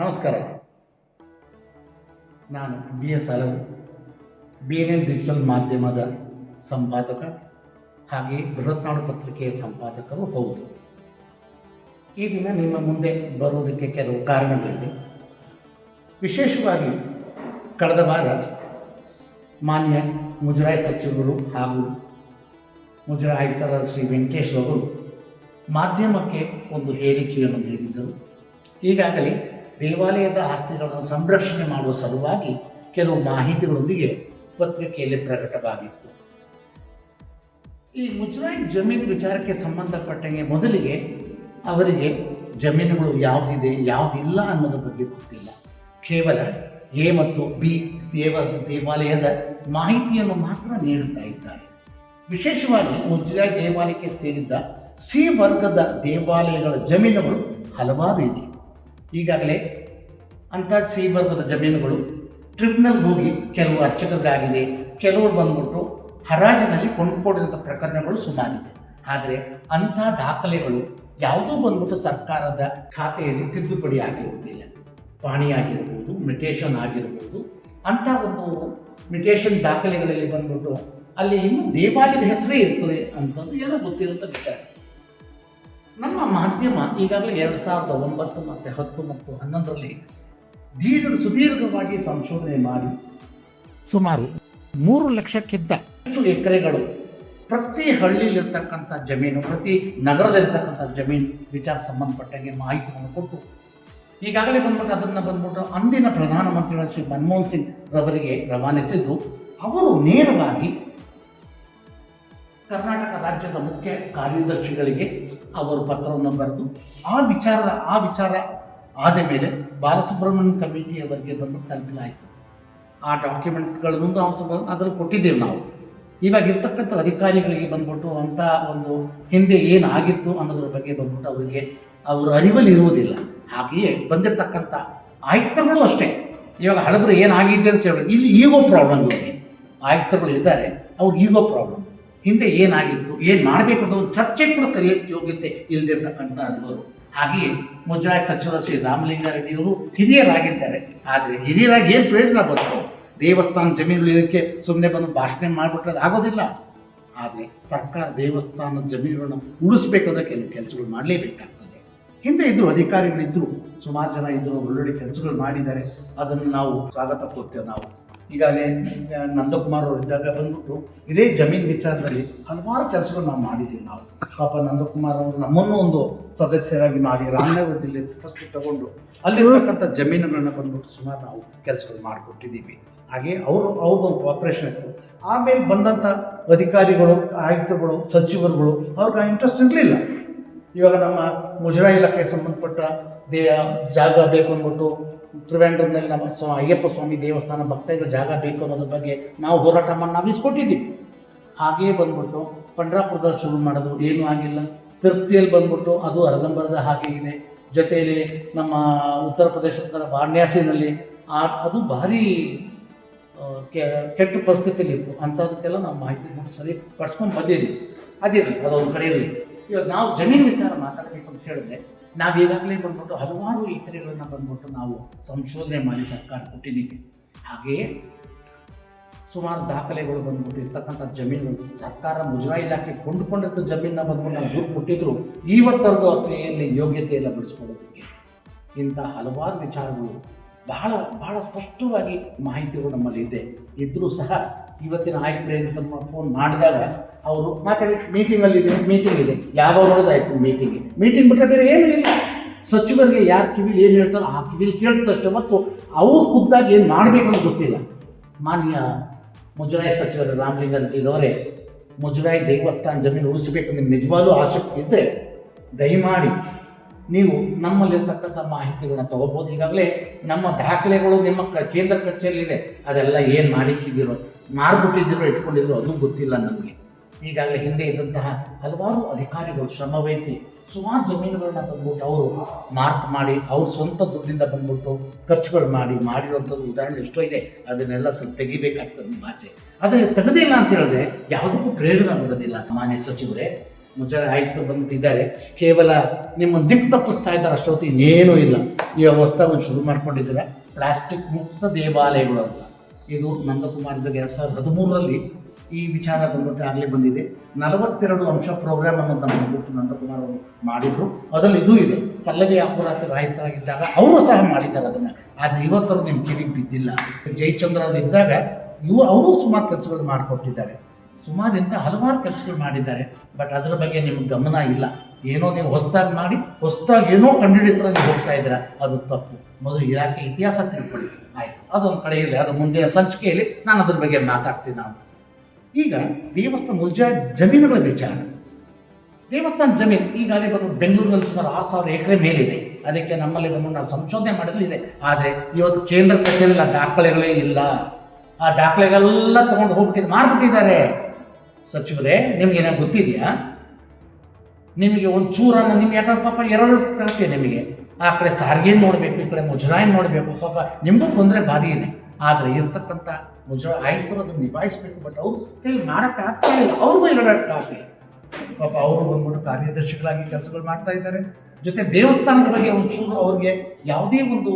ನಮಸ್ಕಾರ. ನಾನು BS ಅಲವು, BNN digital ಮಾಧ್ಯಮದ ಸಂಪಾದಕ ಹಾಗೆ ಬೃಹತ್ನಾಡು ಪತ್ರಿಕೆಯ ಸಂಪಾದಕರು ಹೌದು. ಈ ದಿನ ನಿಮ್ಮ ಮುಂದೆ ಬರುವುದಕ್ಕೆ ಕೆಲವು ಕಾರಣಗಳಿವೆ. ವಿಶೇಷವಾಗಿ ಕಳೆದ ವಾರ ಮಾನ್ಯ ಮುಜರಾಯಿ ಸಚಿವರು ಹಾಗೂ ಮುಜರಾಯಿ ಆಯುಕ್ತರಾದ ಶ್ರೀ ವೆಂಕಟೇಶ್ ಅವರು ಮಾಧ್ಯಮಕ್ಕೆ ಒಂದು ಹೇಳಿಕೆಯನ್ನು ನೀಡಿದ್ದರು. ಈಗಾಗಲೇ ದೇವಾಲಯದ ಆಸ್ತಿಗಳನ್ನು ಸಂರಕ್ಷಣೆ ಮಾಡುವ ಸಲುವಾಗಿ ಕೆಲವು ಮಾಹಿತಿಗಳೊಂದಿಗೆ ಪತ್ರಿಕೆಯಲ್ಲಿ ಪ್ರಕಟವಾಗಿತ್ತು. ಈ ಮುಜರಾಯಿ ಜಮೀನು ವಿಚಾರಕ್ಕೆ ಸಂಬಂಧಪಟ್ಟಂಗೆ ಮೊದಲಿಗೆ ಅವರಿಗೆ ಜಮೀನುಗಳು ಯಾವುದಿದೆ ಯಾವುದಿಲ್ಲ ಅನ್ನೋದ್ರ ಬಗ್ಗೆ ಗೊತ್ತಿಲ್ಲ. ಕೇವಲ ಎ ಮತ್ತು ಬಿ ದೇವಾಲಯದ ಮಾಹಿತಿಯನ್ನು ಮಾತ್ರ ನೀಡುತ್ತಾ ಇದ್ದಾರೆ. ವಿಶೇಷವಾಗಿ ಮುಜರಾಯಿ ದೇವಾಲಯಕ್ಕೆ ಸೇರಿದ ಸಿ ವರ್ಗದ ದೇವಾಲಯಗಳ ಜಮೀನುಗಳು ಹಲವಾರು ಇದೆ. ಈಗಾಗಲೇ ಅಂಥ ಸಿ ವರ್ಗದ ಜಮೀನುಗಳು ಟ್ರಿಬ್ಯುನಲ್ ಹೋಗಿ ಕೆಲವು ಅರ್ಚಕರಿಗಾಗಿದೆ, ಕೆಲವರು ಬಂದ್ಬಿಟ್ಟು ಹರಾಜಿನಲ್ಲಿ ಕೊಂಡುಕೊಂಡಿರುವಂಥ ಪ್ರಕರಣಗಳು ಸುಮಾರಿದೆ. ಆದರೆ ಅಂಥ ದಾಖಲೆಗಳು ಯಾವುದೂ ಬಂದ್ಬಿಟ್ಟು ಸರ್ಕಾರದ ಖಾತೆಯಲ್ಲಿ ತಿದ್ದುಪಡಿ ಆಗಿರುವುದಿಲ್ಲ. ಪಾಣಿ ಆಗಿರ್ಬೋದು, ಮಿಟೇಷನ್ ಆಗಿರ್ಬೋದು, ಅಂಥ ಒಂದು ಮಿಟೇಷನ್ ದಾಖಲೆಗಳಲ್ಲಿ ಬಂದ್ಬಿಟ್ಟು ಅಲ್ಲಿ ಇನ್ನೂ ದೇವಾಲಯದ ಹೆಸರೇ ಇರ್ತದೆ ಅಂತಂದು ಎಲ್ಲ ಗೊತ್ತಿರುವಂಥ ವಿಚಾರ. ನಮ್ಮ ಮಾಧ್ಯಮ ಈಗಾಗಲೇ 2009 ಮತ್ತು 10 ಮತ್ತು 11ರಲ್ಲಿ ಸುದೀರ್ಘವಾಗಿ ಸಂಶೋಧನೆ ಮಾಡಿ ಸುಮಾರು 3 ಲಕ್ಷಕ್ಕಿಂತ ಹೆಚ್ಚು ಎಕರೆಗಳು ಪ್ರತಿ ಹಳ್ಳಿಯಲ್ಲಿರ್ತಕ್ಕಂಥ ಜಮೀನು, ಪ್ರತಿ ನಗರದಲ್ಲಿರ್ತಕ್ಕಂಥ ಜಮೀನು ವಿಚಾರ ಸಂಬಂಧಪಟ್ಟಂಗೆ ಮಾಹಿತಿಯನ್ನು ಕೊಟ್ಟು ಈಗಾಗಲೇ ಅದನ್ನು ಅಂದಿನ ಪ್ರಧಾನಮಂತ್ರಿಗಳು ಶ್ರೀ ಮನಮೋಹನ್ ಸಿಂಗ್ ರವರಿಗೆ ರವಾನಿಸಿದ್ದು, ಅವರು ನೇರವಾಗಿ ಕರ್ನಾಟಕ ರಾಜ್ಯದ ಮುಖ್ಯ ಕಾರ್ಯದರ್ಶಿಗಳಿಗೆ ಅವರು ಪತ್ರವನ್ನು ಬರೆದು ಆ ವಿಚಾರ ಆದ ಮೇಲೆ ಬಾಲಸುಬ್ರಹ್ಮಣ್ಯ ಕಮಿಟಿಯವರಿಗೆ ತಲುಪಲಾಯಿತು. ಆ ಡಾಕ್ಯುಮೆಂಟ್ಗಳನ್ನು ಅದನ್ನು ಕೊಟ್ಟಿದ್ದೇವೆ ನಾವು. ಇವಾಗ ಇರ್ತಕ್ಕಂಥ ಅಧಿಕಾರಿಗಳಿಗೆ ಅಂಥ ಒಂದು ಹಿಂದೆ ಏನಾಗಿತ್ತು ಅನ್ನೋದ್ರ ಬಗ್ಗೆ ಅವರಿಗೆ ಅವರ ಅರಿವಲ್ಲಿ ಇರುವುದಿಲ್ಲ. ಹಾಗೆಯೇ ಬಂದಿರತಕ್ಕಂಥ ಆಯುಕ್ತರುಗಳು ಅಷ್ಟೇ. ಇವಾಗ ಹಳಬರು ಏನಾಗಿದೆ ಅಂತ ಹೇಳಿ ಇಲ್ಲಿ ಈಗೋ ಪ್ರಾಬ್ಲಮ್ ಇದೆ. ಆಯುಕ್ತರುಗಳು ಇದ್ದಾರೆ, ಅವ್ರಿಗೆ ಈಗೋ ಪ್ರಾಬ್ಲಮ್. ಹಿಂದೆ ಏನಾಗಿತ್ತು, ಏನು ಮಾಡಬೇಕು ಅನ್ನೋ ಚರ್ಚೆ ಕೂಡ ಕರೆಯೋಕ್ಕೆ ಯೋಗ್ಯತೆ ಇಲ್ಲದಿರ್ತಕ್ಕಂಥ ಅನುಭವರು. ಹಾಗೆಯೇ ಮುಜರಾಯಿ ಸಚಿವ ಶ್ರೀ ರಾಮಲಿಂಗಾರೆಡ್ಡಿಯವರು ಹಿರಿಯರಾಗಿದ್ದಾರೆ. ಆದರೆ ಹಿರಿಯರಾಗಿ ಏನು ಪ್ರಯೋಜನ ಬಂತು? ದೇವಸ್ಥಾನ ಜಮೀನುಗಳು ಇದಕ್ಕೆ ಸುಮ್ಮನೆ ಬಂದು ಭಾಷಣ ಮಾಡಿಬಿಟ್ರೆ ಅದು ಆಗೋದಿಲ್ಲ. ಆದರೆ ಸರ್ಕಾರ ದೇವಸ್ಥಾನದ ಜಮೀನುಗಳನ್ನು ಉಳಿಸ್ಬೇಕಂದ್ರೆ ಕೆಲವು ಕೆಲಸಗಳು ಮಾಡಲೇಬೇಕಾಗ್ತದೆ. ಹಿಂದೆ ಇದ್ದರು, ಅಧಿಕಾರಿಗಳಿದ್ದರು, ಸುಮಾರು ಜನ ಇದ್ದರು, ಒಳ್ಳೊಳ್ಳೆ ಕೆಲಸಗಳು ಮಾಡಿದ್ದಾರೆ. ಅದನ್ನು ನಾವು ಸ್ವಾಗತ ಕೊಡ್ತೇವೆ. ನಾವು ಈಗಾಗಲೇ ನಂದಕುಮಾರ್ ಅವರು ಇದ್ದಾಗ ಬಂದ್ಬಿಟ್ಟು ಇದೇ ಜಮೀನು ವಿಚಾರದಲ್ಲಿ ಹಲವಾರು ಕೆಲಸಗಳು ನಾವು ಮಾಡಿದ್ದೀವಿ. ನಾವು ಪಾಪ ನಂದಕುಮಾರ್ ಅವರು ನಮ್ಮನ್ನು ಒಂದು ಸದಸ್ಯರಾಗಿ ಮಾಡಿ ರಾಮನಗರ ಜಿಲ್ಲೆ ಫಸ್ಟ್ ತಗೊಂಡು ಅಲ್ಲಿರ್ತಕ್ಕಂಥ ಜಮೀನುಗಳನ್ನ ಬಂದ್ಬಿಟ್ಟು ಸುಮಾರು ನಾವು ಕೆಲಸಗಳು ಮಾಡಿಕೊಟ್ಟಿದ್ದೀವಿ. ಹಾಗೆ ಅವ್ರದ್ದು ಆಪರೇಷನ್ ಇತ್ತು. ಆಮೇಲೆ ಬಂದಂಥ ಅಧಿಕಾರಿಗಳು, ಆಯುಕ್ತರುಗಳು, ಸಚಿವರುಗಳು ಅವ್ರಿಗೆ ಇಂಟ್ರೆಸ್ಟ್ ಇರಲಿಲ್ಲ. ಇವಾಗ ನಮ್ಮ ಮುಜರಾಯಿ ಇಲಾಖೆಗೆ ಸಂಬಂಧಪಟ್ಟ ಜಾಗ ಬೇಕು ಅಂದ್ಬಿಟ್ಟು ತ್ರಿವೇಂದ್ರದಲ್ಲಿ ನಮ್ಮ ಅಯ್ಯಪ್ಪ ಸ್ವಾಮಿ ದೇವಸ್ಥಾನ ಭಕ್ತರಿಗೆ ಜಾಗ ಬೇಕು ಅನ್ನೋದ್ರ ಬಗ್ಗೆ ನಾವು ಹೋರಾಟ ಮಾಡಿ ನಾವು ಇಸ್ಕೊಟ್ಟಿದ್ದೀವಿ. ಹಾಗೆಯೇ ಬಂದ್ಬಿಟ್ಟು ಪಂಡ್ರಾಪುರದಲ್ಲಿ ಶುರು ಮಾಡೋದು ಏನೂ ಆಗಿಲ್ಲ. ತಿರುಪತಿಯಲ್ಲಿ ಬಂದ್ಬಿಟ್ಟು ಅದು ಅರ್ಧಂಬರ್ಧ ಹಾಗೆ ಇದೆ. ಜೊತೆಯಲ್ಲಿ ನಮ್ಮ ಉತ್ತರ ಪ್ರದೇಶದ ವಾರಣಾಸಿನಲ್ಲಿ ಅದು ಭಾರಿ ಕೆಟ್ಟ ಪರಿಸ್ಥಿತಿಯಲ್ಲಿ ಇತ್ತು. ಅಂಥದಕ್ಕೆಲ್ಲ ನಾವು ಮಾಹಿತಿ ಸರಿ ಪಡ್ಸ್ಕೊಂಡು ಬಂದಿದ್ದೀವಿ. ಅದಿರಲಿ, ಅದೊಂದು ಕಡೆ ಇರಲಿ. ಇವಾಗ ನಾವು ಜಮೀನು ವಿಚಾರ ಮಾತಾಡಬೇಕು ಅಂತ ಹೇಳಿದ್ರೆ ನಾವು ಈಗಾಗಲೇ ಹಲವಾರು ಎಕರೆಗಳನ್ನು ನಾವು ಸಂಶೋಧನೆ ಮಾಡಿ ಸರ್ಕಾರ ಕೊಟ್ಟಿದ್ದೀವಿ. ಹಾಗೆಯೇ ಸುಮಾರು ದಾಖಲೆಗಳು ಇರ್ತಕ್ಕಂಥ ಜಮೀನುಗಳು ಸರ್ಕಾರ ಮುಜರಾಯಿ ಇಲಾಖೆ ಕೊಂಡುಕೊಂಡಿದ್ದ ಜಮೀನನ್ನ ನಾವು ದೂರು ಕೊಟ್ಟಿದ್ರು. ಇವತ್ತರೆಗೂ ಅವ್ರ ಕೈಯಲ್ಲಿ ಯೋಗ್ಯತೆ ಎಲ್ಲ ಬೆಳೆಸ್ಕೊಳ್ಳೋದಕ್ಕೆ ಇಂಥ ಹಲವಾರು ವಿಚಾರಗಳು ಬಹಳ ಬಹಳ ಸ್ಪಷ್ಟವಾಗಿ ಮಾಹಿತಿಗಳು ನಮ್ಮಲ್ಲಿ ಇದ್ದರೂ ಸಹ ಇವತ್ತಿನ ಆಯುಕ್ತರೇನು ತಮ್ಮ ಫೋನ್ ಮಾಡಿದಾಗ ಅವರು ಮಾತಾಡಿ ಮೀಟಿಂಗ್ ಇದೆ ಯಾವಾಗ ನೋಡೋದಾಯ್ತು ಮೀಟಿಂಗ್ ಬಿಟ್ಟರೆ ಬೇರೆ ಏನೂ ಇಲ್ಲ. ಸಚಿವರಿಗೆ ಯಾರು ಕಿವಿಲಿ ಏನು ಹೇಳ್ತಾರೋ ಆ ಕಿವಿಲಿ ಕೇಳ್ತಷ್ಟೇ, ಮತ್ತು ಅವ್ರು ಖುದ್ದಾಗಿ ಏನು ಮಾಡಬೇಕು ಅಂತ ಗೊತ್ತಿಲ್ಲ. ಮಾನ್ಯ ಮುಜರಾಯಿ ಸಚಿವರು ರಾಮಲಿಂಗಾರೆಡ್ಡಿಯವರೇ, ಮುಜರಾಯಿ ದೇವಸ್ಥಾನ ಜಮೀನು ಉಳಿಸಬೇಕು ನಿಮ್ಗೆ ನಿಜವಾಗ್ಲೂ ಆಸಕ್ತಿ ಇದ್ದರೆ ದಯಮಾಡಿ ನೀವು ನಮ್ಮಲ್ಲಿರ್ತಕ್ಕಂಥ ಮಾಹಿತಿಗಳನ್ನ ತೊಗೋಬೋದು. ಈಗಾಗಲೇ ನಮ್ಮ ದಾಖಲೆಗಳು ನಿಮ್ಮ ಕೇಂದ್ರ ಕಚೇರಿಯಲ್ಲಿದೆ. ಅದೆಲ್ಲ ಏನು ಮಾಡಿಬಿಟ್ಟಿದ್ದೀರೋ ಇಟ್ಕೊಂಡಿದ್ರು ಅದು ಗೊತ್ತಿಲ್ಲ ನಮಗೆ. ಈಗಾಗಲೇ ಹಿಂದೆ ಇದ್ದಂತಹ ಹಲವಾರು ಅಧಿಕಾರಿಗಳು ಶ್ರಮವಹಿಸಿ ಸುಮಾರು ಜಮೀನುಗಳನ್ನ ಅವರು ಮಾರ್ಕ್ ಮಾಡಿ ಅವ್ರ ಸ್ವಂತ ದುಡ್ಡಿಂದ ಖರ್ಚುಗಳು ಮಾಡಿರುವಂಥದ್ದು ಉದಾಹರಣೆ ಎಷ್ಟೋ ಇದೆ. ಅದನ್ನೆಲ್ಲ ಸ್ವಲ್ಪ ತೆಗಿಬೇಕಾಗ್ತದೆ ನಿಮ್ಮ ಆಚೆ. ಆದರೆ ತೆಗೆದಿಲ್ಲ ಅಂತ ಹೇಳಿದ್ರೆ ಯಾವುದಕ್ಕೂ ಪ್ರಯೋಜನ ಬರೋದಿಲ್ಲ. ಮಾನ್ಯ ಸಚಿವರೇ, ಮುಜರಾಯಿ ಆಯುಕ್ತರು ಬಂದ್ಬಿಟ್ಟಿದ್ದಾರೆ, ಕೇವಲ ನಿಮ್ಮನ್ನು ದಿಕ್ಕು ತಪ್ಪಿಸ್ತಾ ಇದ್ದಾರೆ ಅಷ್ಟೊತ್ತು, ಇನ್ನೇನೂ ಇಲ್ಲ. ಈ ಹೊಸದಾಗಿ ಶುರು ಮಾಡ್ಕೊಂಡಿದ್ದಾರೆ ಪ್ಲಾಸ್ಟಿಕ್ ಮುಕ್ತ ದೇವಾಲಯಗಳು ಅಂತ. ಇದು ನಂದಕುಮಾರ್ ಇದ್ದಾಗ 2013ರಲ್ಲಿ ಈ ವಿಚಾರ ಬಂದ್ಬಿಟ್ಟು ಆಗಲೇ ಬಂದಿದೆ. 42 ಅಂಶ ಪ್ರೋಗ್ರಾಮ್ ಅನ್ನೋದು ಬಂದ್ಬಿಟ್ಟು ನಂದಕುಮಾರ್ ಅವರು ಮಾಡಿದ್ರು. ಅದರಲ್ಲಿ ಇದು ಇದೆ. ಪಲ್ಲವಿ ಅಪರಾಧ ರಾಹಿತರಾಗಿದ್ದಾಗ ಅವರು ಸಹ ಮಾಡಿದ್ದಾರೆ ಅದನ್ನು. ಆದರೆ ಇವತ್ತರು ನಿಮ್ಮ ಕಿವಿಗೆ ಬಿದ್ದಿಲ್ಲ. ಜಯಚಂದ್ರ ಅವರು ಇದ್ದಾಗ ಅವರು ಸುಮಾರು ಕೆಲಸಗಳು ಮಾಡಿಕೊಟ್ಟಿದ್ದಾರೆ. ಸುಮಾರಿಂದ ಹಲವಾರು ಕೆಲಸಗಳು ಮಾಡಿದ್ದಾರೆ. ಬಟ್ ಅದರ ಬಗ್ಗೆ ನಿಮ್ಗೆ ಗಮನ ಇಲ್ಲ. ಏನೋ ನೀವು ಹೊಸದಾಗಿ ಮಾಡಿ ಹೊಸದಾಗಿ ಏನೋ ಕಂಡುಹಿಡಿದ್ರೆ ನೀವು ಹೋಗ್ತಾ ಇದ್ದೀರಾ, ಅದು ತಪ್ಪು. ಮೊದಲು ಇಲಾಖೆ ಇತಿಹಾಸ ತಿಳ್ಕೊಳ್ಳಿ. ಆಯಿತು, ಅದೊಂದು ಕಡೆ ಇಲ್ಲ, ಅದು ಮುಂದಿನ ಸಂಚಿಕೆಯಲ್ಲಿ ನಾನು ಅದ್ರ ಬಗ್ಗೆ ಮಾತಾಡ್ತೀನಿ. ನಾವು ಈಗ ದೇವಸ್ಥಾನ ಮುಜರಾಯಿ ಜಮೀನುಗಳ ವಿಚಾರ. ದೇವಸ್ಥಾನ ಜಮೀನು ಈಗಾಗಲೇ ಬಂದು ಬೆಂಗಳೂರಲ್ಲಿ ಸುಮಾರು 6,000 ಎಕರೆ ಮೇಲಿದೆ. ಅದಕ್ಕೆ ನಮ್ಮಲ್ಲಿ ಬಂದು ನಾವು ಸಂಶೋಧನೆ ಮಾಡಲಿದೆ. ಆದರೆ ಇವತ್ತು ಕೇಂದ್ರ ಕಚೇರಿಯಲ್ಲಿ ಆ ದಾಖಲೆಗಳೇ ಇಲ್ಲ. ಆ ದಾಖಲೆಗಳೆಲ್ಲ ತೊಗೊಂಡು ಹೋಗ್ಬಿಟ್ಟಿದ್ದು ಮಾರ್ಬಿಟ್ಟಿದ್ದಾರೆ. ಸಚಿವರೇ, ನಿಮ್ಗೇನೋ ಗೊತ್ತಿದೆಯಾ? ನಿಮಗೆ ಒಂದು ಚೂರನ್ನು ನಿಮ್ಗೆ ಯಾಕಂದ್ರೆ ಪಾಪ ಎರಡು ಕರೆಕ್ಟೇ ನಿಮಗೆ. ಆ ಕಡೆ ಸಾರಿಗೆ ನೋಡಬೇಕು, ಈ ಕಡೆ ಮುಜರಾಯಿ ನೋಡಬೇಕು. ಪಾಪ ನಿಮಗೂ ತೊಂದರೆ ಭಾರಿ ಇದೆ. ಆದರೆ ಇರ್ತಕ್ಕಂಥ ಮುಜರಾಯಿ ಆಯುಕ್ತರು ಅದನ್ನು ನಿಭಾಯಿಸಬೇಕು. ಬಟ್ ಅವ್ರು ಕೈಲಿ ಮಾಡೋಕ್ಕಾಗ್ತಾ ಇಲ್ಲ, ಅವ್ರಿಗೂ ಹೇಳೋಕ್ಕಾಗಲಿ. ಪಾಪ ಅವರು ಬಂದ್ಬಿಟ್ಟು ಕಾರ್ಯದರ್ಶಿಗಳಾಗಿ ಕೆಲಸಗಳು ಮಾಡ್ತಾ ಇದ್ದಾರೆ. ಜೊತೆ ದೇವಸ್ಥಾನದ ಬಗ್ಗೆ ಒಂಚೂರು ಅವ್ರಿಗೆ ಯಾವುದೇ ಒಂದು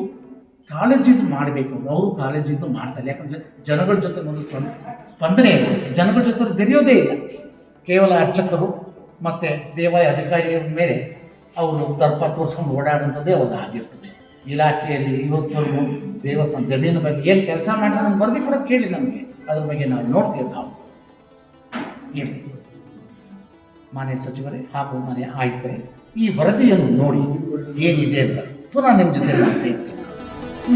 ಕಾಳಜಿದು ಮಾಡಬೇಕು. ಅವರು ಕಾಳಜಿದು ಮಾಡ್ತಾರೆ. ಯಾಕಂದರೆ ಜನಗಳ ಜೊತೆ ಒಂದು ಸ್ಪಂದನೆ ಇದೆ. ಜನಗಳ ಜೊತೆ ಬೆರೆಯೋದೇ ಇಲ್ಲ. ಕೇವಲ ಅರ್ಚಕರು ಮತ್ತು ದೇವಾಲಯ ಅಧಿಕಾರಿಗಳ ಮೇಲೆ ಅವರು ದರ್ಪ ತೋರಿಸ್ಕೊಂಡು ಓಡಾಡುವಂಥದ್ದೇ ಅವ್ರಿಗೆ ಆಗಿರ್ತದೆ. ಇಲಾಖೆಯಲ್ಲಿ ಇವತ್ತವರೆಗೂ ದೇವಸ್ಥಾನ ಜಮೀನು ಬಗ್ಗೆ ಏನು ಕೆಲಸ ಮಾಡಿದ್ರೆ ನಮ್ಗೆ ವರದಿ ಕೂಡ ಕೇಳಿ, ನಮಗೆ ಅದ್ರ ಬಗ್ಗೆ ನಾವು ನೋಡ್ತೀವಿ. ನಾವು ಏನು ಮಾನ್ಯ ಸಚಿವರೇ ಹಾಗೂ ಮಾನ್ಯ ಆಯುಕ್ತರೇ, ಈ ವರದಿಯನ್ನು ನೋಡಿ ಏನಿದೆ ಅಂತ ಪುನಃ ನಿಮ್ಮ ಜೊತೆ ನಾನು ಸೇರ್ತೀನಿ.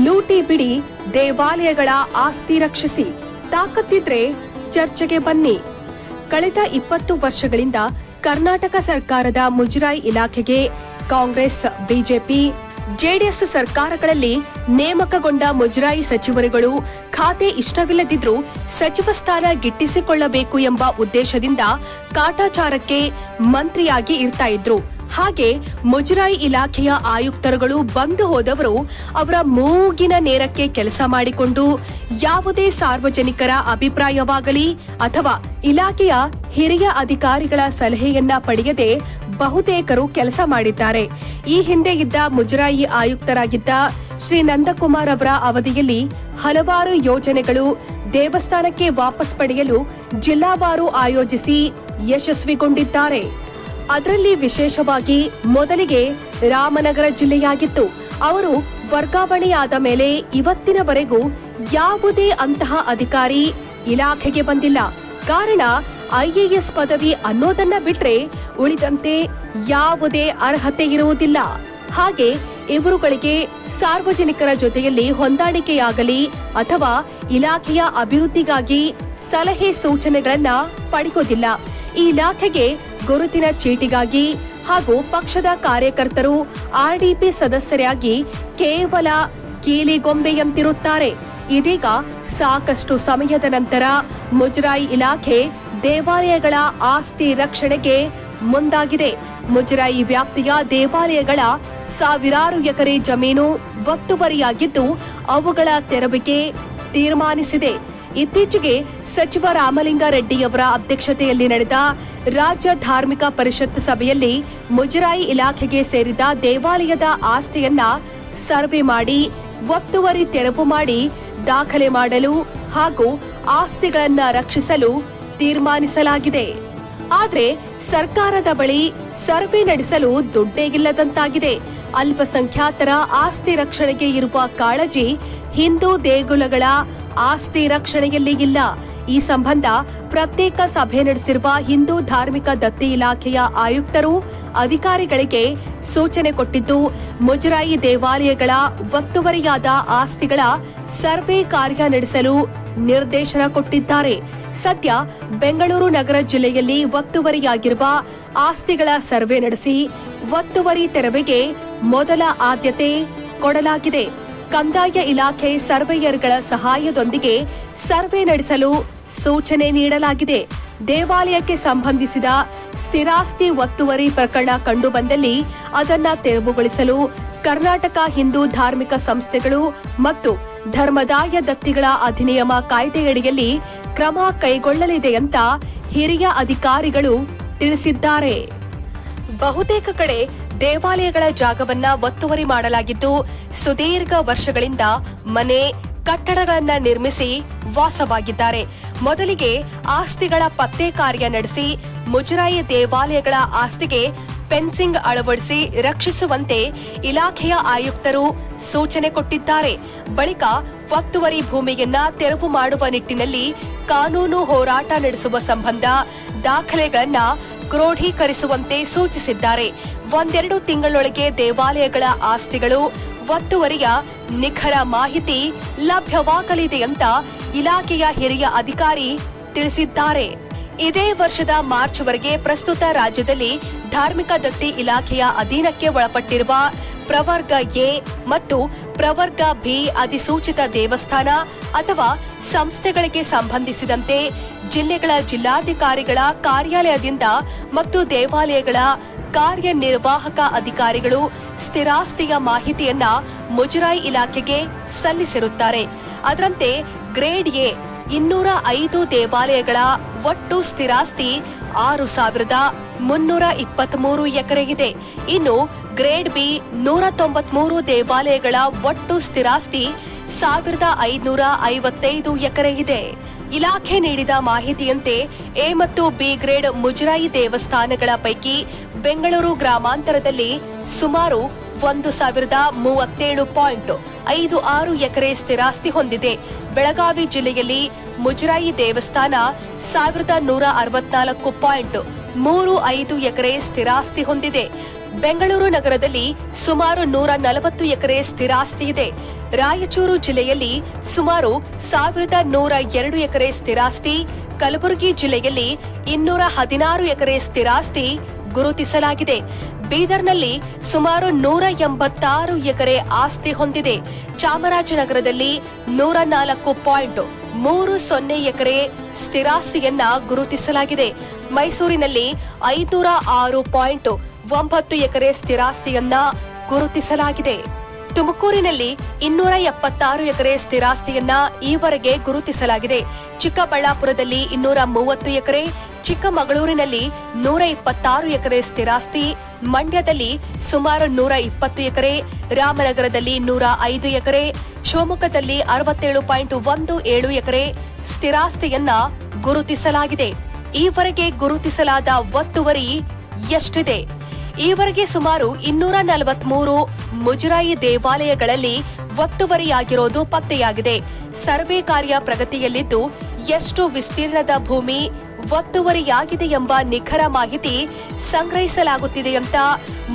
ಲೂಟಿ ಬಿಡಿ, ದೇವಾಲಯಗಳ ಆಸ್ತಿ ರಕ್ಷಿಸಿ, ತಾಕತ್ತಿದ್ರೆ ಚರ್ಚೆಗೆ ಬನ್ನಿ. ಕಳೆದ 20 ವರ್ಷಗಳಿಂದ ಕರ್ನಾಟಕ ಸರ್ಕಾರದ ಮುಜರಾಯಿ ಇಲಾಖೆಗೆ ಕಾಂಗ್ರೆಸ್, ಬಿಜೆಪಿ, ಜೆಡಿಎಸ್ ಸರ್ಕಾರಗಳಲ್ಲಿ ನೇಮಕಗೊಂಡ ಮುಜರಾಯಿ ಸಚಿವರುಗಳು ಖಾತೆ ಇಷ್ಟವಿಲ್ಲದಿದ್ರೂ ಸಚಿವ ಸ್ಥಾನ ಗಿಟ್ಟಿಸಿಕೊಳ್ಳಬೇಕು ಎಂಬ ಉದ್ದೇಶದಿಂದ ಕಾಟಾಚಾರಕ್ಕೆ ಮಂತ್ರಿಯಾಗಿ ಇರ್ತಾ ಇದ್ರು. ಹಾಗೆ ಮುಜರಾಯಿ ಇಲಾಖೆಯ ಆಯುಕ್ತರುಗಳು ಬಂದು ಹೋದವರು ಅವರ ಮೂಗಿನ ನೇರಕ್ಕೆ ಕೆಲಸ ಮಾಡಿಕೊಂಡು ಯಾವುದೇ ಸಾರ್ವಜನಿಕರ ಅಭಿಪ್ರಾಯವಾಗಲಿ ಅಥವಾ ಇಲಾಖೆಯ ಹಿರಿಯ ಅಧಿಕಾರಿಗಳ ಸಲಹೆಯನ್ನ ಪಡೆಯದೆ ಬಹುತೇಕರು ಕೆಲಸ ಮಾಡಿದ್ದಾರೆ. ಈ ಹಿಂದೆ ಇದ್ದ ಮುಜರಾಯಿ ಆಯುಕ್ತರಾಗಿದ್ದ ಶ್ರೀ ನಂದಕುಮಾರ್ ಅವರ ಅವಧಿಯಲ್ಲಿ ಹಲವಾರು ಯೋಜನೆಗಳು ದೇವಸ್ಥಾನಕ್ಕೆ ವಾಪಸ್ ಪಡೆಯಲು ಜಿಲ್ಲಾವಾರು ಆಯೋಜಿಸಿ ಯಶಸ್ವಿಗೊಂಡಿದ್ದಾರೆ. ಅದರಲ್ಲಿ ವಿಶೇಷವಾಗಿ ಮೊದಲಿಗೆ ರಾಮನಗರ ಜಿಲ್ಲೆಯಾಗಿತ್ತು. ಅವರು ವರ್ಗಾವಣೆಯಾದ ಮೇಲೆ ಇವತ್ತಿನವರೆಗೂ ಯಾವುದೇ ಅಂತಹ ಅಧಿಕಾರಿ ಇಲಾಖೆಗೆ ಬಂದಿಲ್ಲ. ಕಾರಣ IAS ಪದವಿ ಅನ್ನೋದನ್ನ ಬಿಟ್ರೆ ಉಳಿದಂತೆ ಯಾವುದೇ ಅರ್ಹತೆ ಇರುವುದಿಲ್ಲ. ಹಾಗೆ ಇವರುಗಳಿಗೆ ಸಾರ್ವಜನಿಕರ ಜೊತೆಯಲ್ಲಿ ಹೊಂದಾಣಿಕೆಯಾಗಲಿ ಅಥವಾ ಇಲಾಖೆಯ ಅಭಿವೃದ್ಧಿಗಾಗಿ ಸಲಹೆ ಸೂಚನೆಗಳನ್ನ ಪಡೆಯೋದಿಲ್ಲ. ಈ ಇಲಾಖೆಗೆ ಗುರುತಿನ ಚೀಟಿಗಾಗಿ ಹಾಗೂ ಪಕ್ಷದ ಕಾರ್ಯಕರ್ತರು RDP ಸದಸ್ಯರಾಗಿ ಕೇವಲ ಕೀಲಿಗೊಂಬೆಯಂತಿರುತ್ತಾರೆ. ಇದೀಗ ಸಾಕಷ್ಟು ಸಮಯದ ನಂತರ ಮುಜರಾಯಿ ಇಲಾಖೆ ದೇವಾಲಯಗಳ ಆಸ್ತಿ ರಕ್ಷಣೆಗೆ ಮುಂದಾಗಿದೆ. ಮುಜರಾಯಿ ವ್ಯಾಪ್ತಿಯ ದೇವಾಲಯಗಳ ಸಾವಿರಾರು ಎಕರೆ ಜಮೀನು ಒತ್ತುವರಿಯಾಗಿದ್ದು ಅವುಗಳ ತೆರವಿಗೆ ತೀರ್ಮಾನಿಸಿದೆ. ಇತ್ತೀಚೆಗೆ ಸಚಿವ ರಾಮಲಿಂಗಾರೆಡ್ಡಿಯವರ ಅಧ್ಯಕ್ಷತೆಯಲ್ಲಿ ನಡೆದ ರಾಜ್ಯ ಧಾರ್ಮಿಕ ಪರಿಷತ್ ಸಭೆಯಲ್ಲಿ ಮುಜರಾಯಿ ಇಲಾಖೆಗೆ ಸೇರಿದ ದೇವಾಲಯದ ಆಸ್ತಿಯನ್ನ ಸರ್ವೆ ಮಾಡಿ ಒತ್ತುವರಿ ತೆರವು ಮಾಡಿ ದಾಖಲೆ ಮಾಡಲು ಹಾಗೂ ಆಸ್ತಿಗಳನ್ನ ರಕ್ಷಿಸಲು ತೀರ್ಮಾನಿಸಲಾಗಿದೆ. ಆದ್ರೆ ಸರ್ಕಾರದ ಬಳಿ ಸರ್ವೆ ನಡೆಸಲು ದುಡ್ಡೇ ಇಲ್ಲದಂತಾಗಿದೆ. ಅಲ್ಪಸಂಖ್ಯಾತರ ಆಸ್ತಿ ರಕ್ಷಣೆಗೆ ಇರುವ ಕಾಳಜಿ ಹಿಂದೂ ದೇಗುಲಗಳ ಆಸ್ತಿ ರಕ್ಷಣೆಯಲ್ಲಿ ಇಲ್ಲ. ಈ ಸಂಬಂಧ ಪ್ರತ್ಯೇಕ ಸಭೆ ನಡೆಸಿರುವ ಹಿಂದೂ ಧಾರ್ಮಿಕ ದತ್ತಿ ಇಲಾಖೆಯ ಆಯುಕ್ತರು ಅಧಿಕಾರಿಗಳಿಗೆ ಸೂಚನೆ ಕೊಟ್ಟಿದ್ದು, ಮುಜರಾಯಿ ದೇವಾಲಯಗಳ ಒತ್ತುವರಿಯಾದ ಆಸ್ತಿಗಳ ಸರ್ವೆ ಕಾರ್ಯ ನಡೆಸಲು ನಿರ್ದೇಶನ ಕೊಟ್ಟಿದ್ದಾರೆ. ಸದ್ಯ ಬೆಂಗಳೂರು ನಗರ ಜಿಲ್ಲೆಯಲ್ಲಿ ಒತ್ತುವರಿಯಾಗಿರುವ ಆಸ್ತಿಗಳ ಸರ್ವೆ ನಡೆಸಿ ಒತ್ತುವರಿ ತೆರವಿಗೆ ಮೊದಲ ಆದ್ಯತೆ ಕೊಡಲಾಗಿದೆ. ಕಂದಾಯ ಇಲಾಖೆ ಸರ್ವೇಯರ್ಗಳ ಸಹಾಯದೊಂದಿಗೆ ಸರ್ವೆ ನಡೆಸಲು ಸೂಚನೆ ನೀಡಲಾಗಿದೆ. ದೇವಾಲಯಕ್ಕೆ ಸಂಬಂಧಿಸಿದ ಸ್ಥಿರಾಸ್ತಿ ಒತ್ತುವರಿ ಪ್ರಕರಣ ಕಂಡುಬಂದಲ್ಲಿ ಅದನ್ನ ತೆರವುಗೊಳಿಸಲು ಕರ್ನಾಟಕ ಹಿಂದೂ ಧಾರ್ಮಿಕ ಸಂಸ್ಥೆಗಳು ಮತ್ತು ಧರ್ಮದಾಯ ದತ್ತಿಗಳ ಅಧಿನಿಯಮ ಕಾಯ್ದೆಯಡಿಯಲ್ಲಿ ಕ್ರಮ ಕೈಗೊಳ್ಳಲಿದೆ ಅಂತ ಹಿರಿಯ ಅಧಿಕಾರಿಗಳು ತಿಳಿಸಿದ್ದಾರೆ. ಬಹುತೇಕ ಕಡೆ ದೇವಾಲಯಗಳ ಜಾಗವನ್ನ ಒತ್ತುವರಿ ಮಾಡಲಾಗಿದ್ದು, ಸುದೀರ್ಘ ವರ್ಷಗಳಿಂದ ಮನೆ, ಕಟ್ಟಡಗಳನ್ನ ನಿರ್ಮಿಸಿ ವಾಸವಾಗಿದ್ದಾರೆ. ಮೊದಲಿಗೆ ಆಸ್ತಿಗಳ ಪತ್ತೆ ಕಾರ್ಯ ನಡೆಸಿ ಮುಜರಾಯಿ ದೇವಾಲಯಗಳ ಆಸ್ತಿಗೆ ಫೆನ್ಸಿಂಗ್ ಅಳವಡಿಸಿ ರಕ್ಷಿಸುವಂತೆ ಇಲಾಖೆಯ ಆಯುಕ್ತರು ಸೂಚನೆ ಕೊಟ್ಟಿದ್ದಾರೆ. ಬಳಿಕ ಒತ್ತುವರಿ ಭೂಮಿಯನ್ನ ತೆರವು ಮಾಡುವ ನಿಟ್ಟಿನಲ್ಲಿ ಕಾನೂನು ಹೋರಾಟ ನಡೆಸುವ ಸಂಬಂಧ ದಾಖಲೆಗಳನ್ನ ಕ್ರೋಢೀಕರಿಸುವಂತೆ ಸೂಚಿಸಿದ್ದಾರೆ. ಒಂದೆರಡು ತಿಂಗಳೊಳಗೆ ದೇವಾಲಯಗಳ ಆಸ್ತಿಗಳು ಒತ್ತುವರಿಯ ನಿಖರ ಮಾಹಿತಿ ಲಭ್ಯವಾಗಲಿದೆ ಅಂತ ಇಲಾಖೆಯ ಹಿರಿಯ ಅಧಿಕಾರಿ ತಿಳಿಸಿದ್ದಾರೆ. ಇದೇ ವರ್ಷದ ಮಾರ್ಚ್ವರೆಗೆ ಪ್ರಸ್ತುತ ರಾಜ್ಯದಲ್ಲಿ ಧಾರ್ಮಿಕ ದತ್ತಿ ಇಲಾಖೆಯ ಅಧೀನಕ್ಕೆ ಒಳಪಟ್ಟಿರುವ ಪ್ರವರ್ಗ ಎ ಮತ್ತು ಪ್ರವರ್ಗ ಬಿ ಅಧಿಸೂಚಿತ ದೇವಸ್ಥಾನ ಅಥವಾ ಸಂಸ್ಥೆಗಳಿಗೆ ಸಂಬಂಧಿಸಿದಂತೆ ಜಿಲ್ಲೆಗಳ ಜಿಲ್ಲಾಧಿಕಾರಿಗಳ ಕಾರ್ಯಾಲಯದಿಂದ ಮತ್ತು ದೇವಾಲಯಗಳ ಕಾರ್ಯನಿರ್ವಾಹಕ ಅಧಿಕಾರಿಗಳು ಸ್ಥಿರಾಸ್ತಿಯ ಮಾಹಿತಿಯನ್ನ ಮುಜರಾಯಿ ಇಲಾಖೆಗೆ ಸಲ್ಲಿಸಿರುತ್ತಾರೆ. ಅದರಂತೆ ಗ್ರೇಡ್ ಎ 205 ದೇವಾಲಯಗಳ ಒಟ್ಟು ಸ್ಥಿರಾಸ್ತಿ 6,323 ಎಕರೆ ಇದೆ. ಇನ್ನು ಗ್ರೇಡ್ ಬಿ 193 ದೇವಾಲಯಗಳ ಒಟ್ಟು ಸ್ಥಿರಾಸ್ತಿ 1,555 ಎಕರೆ ಇದೆ. ಇಲಾಖೆ ನೀಡಿದ ಮಾಹಿತಿಯಂತೆ ಎ ಮತ್ತು ಬಿ ಗ್ರೇಡ್ ಮುಜರಾಯಿ ದೇವಸ್ಥಾನಗಳ ಪೈಕಿ ಬೆಂಗಳೂರು ಗ್ರಾಮಾಂತರದಲ್ಲಿ ಸುಮಾರು 1,037.56 ಎಕರೆ ಸ್ಥಿರಾಸ್ತಿ ಹೊಂದಿದೆ. ಬೆಳಗಾವಿ ಜಿಲ್ಲೆಯಲ್ಲಿ ಮುಜರಾಯಿ ದೇವಸ್ಥಾನ 1,164.35 ಎಕರೆ ಸ್ಥಿರಾಸ್ತಿ ಹೊಂದಿದೆ. ಬೆಂಗಳೂರು ನಗರದಲ್ಲಿ ಸುಮಾರು 140 ಎಕರೆ ಸ್ಥಿರಾಸ್ತಿ ಇದೆ. ರಾಯಚೂರು ಜಿಲ್ಲೆಯಲ್ಲಿ ಸುಮಾರು 1,102 ಎಕರೆ ಸ್ಥಿರಾಸ್ತಿ, ಕಲಬುರಗಿ ಜಿಲ್ಲೆಯಲ್ಲಿ 216 ಎಕರೆ ಸ್ಥಿರಾಸ್ತಿ ಗುರುತಿಸಲಾಗಿದೆ. ಬೀದರ್ನಲ್ಲಿ ಸುಮಾರು 186 ಎಕರೆ ಆಸ್ತಿ ಹೊಂದಿದೆ. ಚಾಮರಾಜನಗರದಲ್ಲಿ 104.30 ಎಕರೆ ಸ್ಥಿರಾಸ್ತಿಯನ್ನ ಗುರುತಿಸಲಾಗಿದೆ. ಮೈಸೂರಿನಲ್ಲಿ 506.9 ಎಕರೆ ಸ್ಥಿರಾಸ್ತಿಯನ್ನ ಗುರುತಿಸಲಾಗಿದೆ. ತುಮಕೂರಿನಲ್ಲಿ 276 ಎಕರೆ ಸ್ಥಿರಾಸ್ತಿಯನ್ನ ಈವರೆಗೆ ಗುರುತಿಸಲಾಗಿದೆ. ಚಿಕ್ಕಬಳ್ಳಾಪುರದಲ್ಲಿ 230 ಎಕರೆ, ಚಿಕ್ಕಮಗಳೂರಿನಲ್ಲಿ 126 ಎಕರೆ ಸ್ಥಿರಾಸ್ತಿ, ಮಂಡ್ಯದಲ್ಲಿ ಸುಮಾರು 120 ಎಕರೆ, ರಾಮನಗರದಲ್ಲಿ 105 ಎಕರೆ, ಶಿವಮೊಗ್ಗದಲ್ಲಿ 67.17 ಎಕರೆ ಸ್ಥಿರಾಸ್ತಿಯನ್ನ ಗುರುತಿಸಲಾಗಿದೆ. ಈವರೆಗೆ ಗುರುತಿಸಲಾದ ಒತ್ತುವರಿ ಎಷ್ಟಿದೆ? ಈವರೆಗೆ ಸುಮಾರು 243 ಮುಜರಾಯಿ ದೇವಾಲಯಗಳಲ್ಲಿ ಒತ್ತುವರಿಯಾಗಿರೋದು ಪತ್ತೆಯಾಗಿದೆ. ಸರ್ವೆ ಕಾರ್ಯ ಪ್ರಗತಿಯಲ್ಲಿದ್ದು ಎಷ್ಟು ವಿಸ್ತೀರ್ಣದ ಭೂಮಿ ಒತ್ತುವರಿಯಾಗಿದೆ ಎಂಬ ನಿಖರ ಮಾಹಿತಿ ಸಂಗ್ರಹಿಸಲಾಗುತ್ತಿದೆ ಅಂತ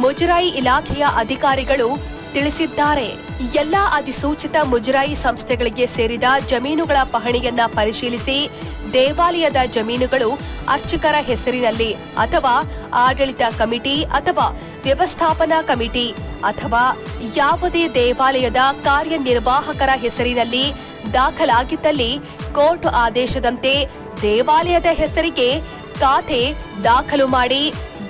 ಮುಜರಾಯಿ ಇಲಾಖೆಯ ಅಧಿಕಾರಿಗಳು ತಿಳಿಸಿದ್ದಾರೆ. ಎಲ್ಲಾ ಅಧಿಸೂಚಿತ ಮುಜರಾಯಿ ಸಂಸ್ಥೆಗಳಿಗೆ ಸೇರಿದ ಜಮೀನುಗಳ ಪಹಣಿಯನ್ನ ಪರಿಶೀಲಿಸಿ ದೇವಾಲಯದ ಜಮೀನುಗಳು ಅರ್ಚಕರ ಹೆಸರಿನಲ್ಲಿ ಅಥವಾ ಆಡಳಿತ ಕಮಿಟಿ ಅಥವಾ ವ್ಯವಸ್ಥಾಪನಾ ಕಮಿಟಿ ಅಥವಾ ಯಾವುದೇ ದೇವಾಲಯದ ಕಾರ್ಯನಿರ್ವಾಹಕರ ಹೆಸರಿನಲ್ಲಿ ದಾಖಲಾಗಿದ್ದಲ್ಲಿ ಕೋರ್ಟ್ ಆದೇಶದಂತೆ ದೇವಾಲಯದ ಹೆಸರಿಗೆ ಖಾತೆ ದಾಖಲು ಮಾಡಿ